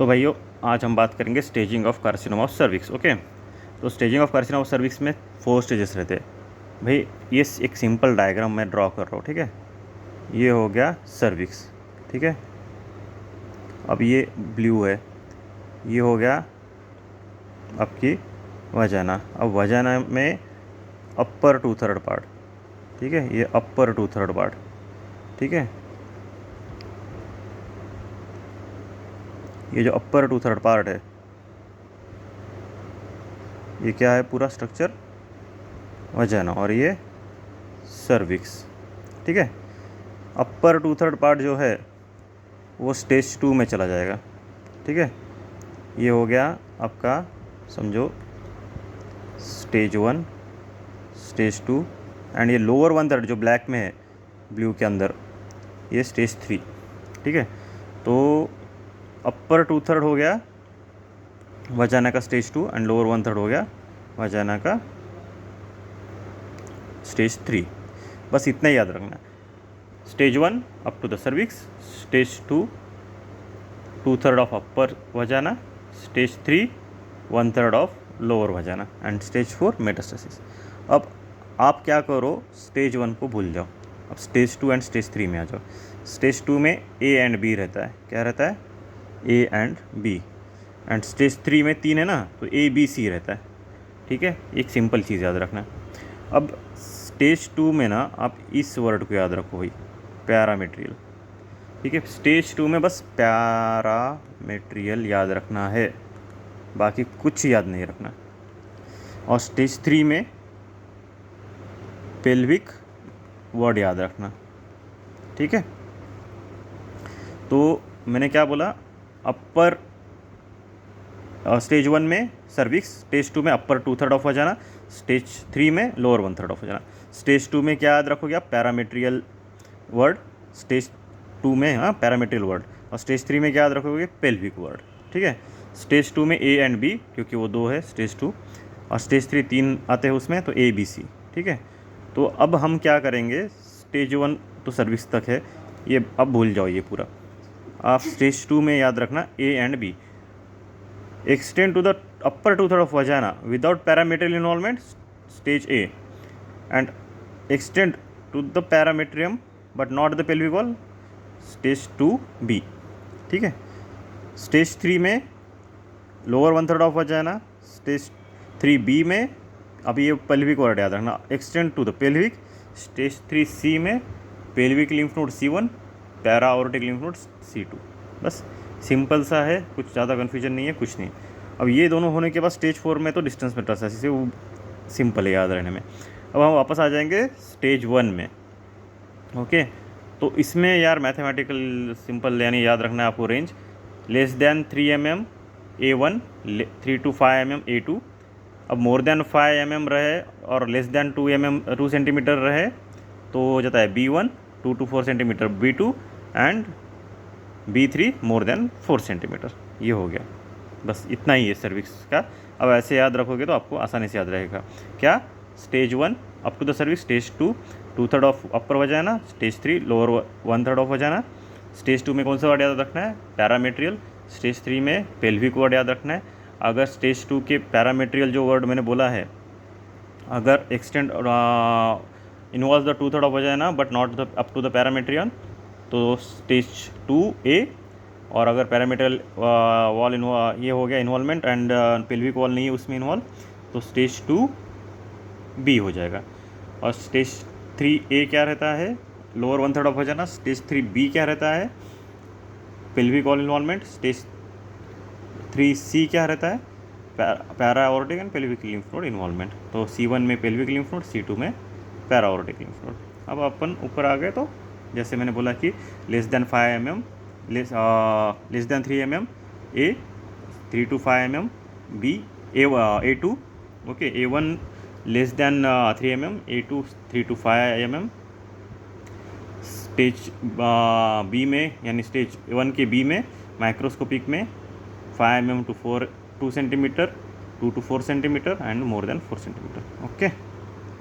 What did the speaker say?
तो भाइयों आज हम बात करेंगे staging of carcinoma of cervix. Okay, तो staging of carcinoma of cervix में 4 स्टेजेस रहते हैं भाई। ये एक सिंपल डायग्राम मैं ड्रॉ कर रहा हूँ, ठीक है। ये हो गया सर्विक्स, ठीक है। अब ये ब्लू है, ये हो गया आपकी वजाना। अब वजाना में अपर 2/3 पार्ट, ठीक है, ये अपर 2/3 पार्ट, ठीक है। ये जो अपर 2/3 पार्ट है, ये क्या है, पूरा स्ट्रक्चर वजाना, और ये सर्विक्स, ठीक है। अपर 2/3 पार्ट जो है वो स्टेज 2 में चला जाएगा, ठीक है। ये हो गया आपका, समझो, स्टेज 1, स्टेज 2, एंड ये लोअर 1/3 जो ब्लैक में है ब्लू के अंदर, ये स्टेज 3, ठीक है। तो अपर 2/3 हो गया वजाना का स्टेज 2, एंड लोअर 1/3 हो गया वजाना का स्टेज 3। बस इतना ही याद रखना। Stage 1 up to the cervix, stage 2 2/3 of upper vagina, stage 3 1/3 of lower vagina, and stage 4 metastasis. अब आप क्या करो, स्टेज 1 को भूल जाओ, अब स्टेज 2 एंड स्टेज 3 में आ जाओ। स्टेज 2 में ए एंड बी रहता है, क्या रहता है, A and B, and stage 3 में 3 है ना, तो ए बी सी रहता है, ठीक है। एक सिंपल चीज़ याद रखना। अब स्टेज 2 में ना आप इस वर्ड को याद रखो भाई, पैरामेट्रियल, ठीक है। स्टेज 2 में बस पैरामेट्रियल याद रखना है, बाकी कुछ याद नहीं रखना। और स्टेज 3 में पेल्विक वर्ड याद रखना, ठीक है। तो मैंने क्या बोला, अपर स्टेज 1 में सर्विक्स, स्टेज 2 में अपर 2/3 ऑफ वजाना, स्टेज 3 में लोअर 1/3 ऑफ वजाना। स्टेज 2 में क्या याद रखोगे आप, पैरामेट्रियल वर्ड, स्टेज 2 में हाँ पैरामेट्रियल वर्ड, और स्टेज 3 में क्या याद रखोगे, पेल्विक वर्ड, ठीक है। स्टेज 2 में ए एंड बी, क्योंकि वो 2 है स्टेज 2, और स्टेज 3 3 आते हैं उसमें, तो ए बी सी, ठीक है। तो अब हम क्या करेंगे, स्टेज 1 तो सर्विक्स तक है, ये अब भूल जाओ ये पूरा। आप स्टेज 2 में याद रखना A and B, extend to the upper 2/3 of vagina without parametrial involvement, stage A, and extend to the parametrium but not the pelvic wall, stage 2B, ठीक है। स्टेज 3 में lower 1/3 of vagina, stage 3B में, अभी ये pelvic word याद रखना, extend to the pelvic, stage 3C में pelvic lymph node C1, para aortic lymph node C2। बस सिंपल सा है, कुछ ज़्यादा कन्फ्यूजन नहीं है, कुछ नहीं। अब ये दोनों होने के बाद स्टेज 4 में तो डिस्टेंस मेटास्टेसिस है, वो सिंपल है याद रहने में। अब हम वापस आ जाएंगे स्टेज 1 में। ओके, तो इसमें यार मैथमेटिकल सिंपल यानी याद रखना है आपको, range less than 3 mm A1, 3 to 5 mm A2। अब मोर देन 5 mm रहे और लेस देन 2 सेंटीमीटर रहे तो हो जाता है B1, 2 to 4 centimetre B2, and B3 more than 4 centimetre. ये हो गया, बस इतना ही है सर्विक्स का। अब ऐसे याद रखोगे तो आपको आसानी से याद रहेगा। क्या, stage 1 up to the cervix, stage 2 2/3 of upper vagina, stage 3 lower 1/3 of vagina. Stage 2 में कौन सा वर्ड याद रखना है, पैरामेट्रियल। स्टेज 3 में पेल्विक वर्ड याद रखना है। अगर स्टेज 2 के पैरामेट्रियल जो वर्ड मैंने बोला है, अगर extend involve the 2/3 of vagina but not the up to the parametrium, तो स्टेज 2A। और अगर पैरामीट्रियल वॉल ये हो गया इन्वॉल्वमेंट एंड पेल्विक वॉल नहीं है उसमें इन्वॉल्व, तो स्टेज 2B हो जाएगा। और स्टेज 3A क्या रहता है, lower 1/3 of vagina. Stage 3B क्या रहता है, pelvic wall involvement. Stage 3C क्या रहता है, para aortic and pelvic lymph node involvement. तो C1 में पेल्विक लिम्फ नोड, C2 में पैरा ऑर्टिक लिम्फ नोड। अब अपन ऊपर आ गए, तो जैसे मैंने बोला कि less than 5 mm, less than 3 mm A, 3 to 5 mm B, A2, okay, A1 less than 3 mm, A2 3 to 5 mm। Stage B में यानी स्टेज 1 के B में माइक्रोस्कोपिक में 5 mm to 2 centimetre, 2 to 4 centimetre, and more than 4 centimetre. Okay.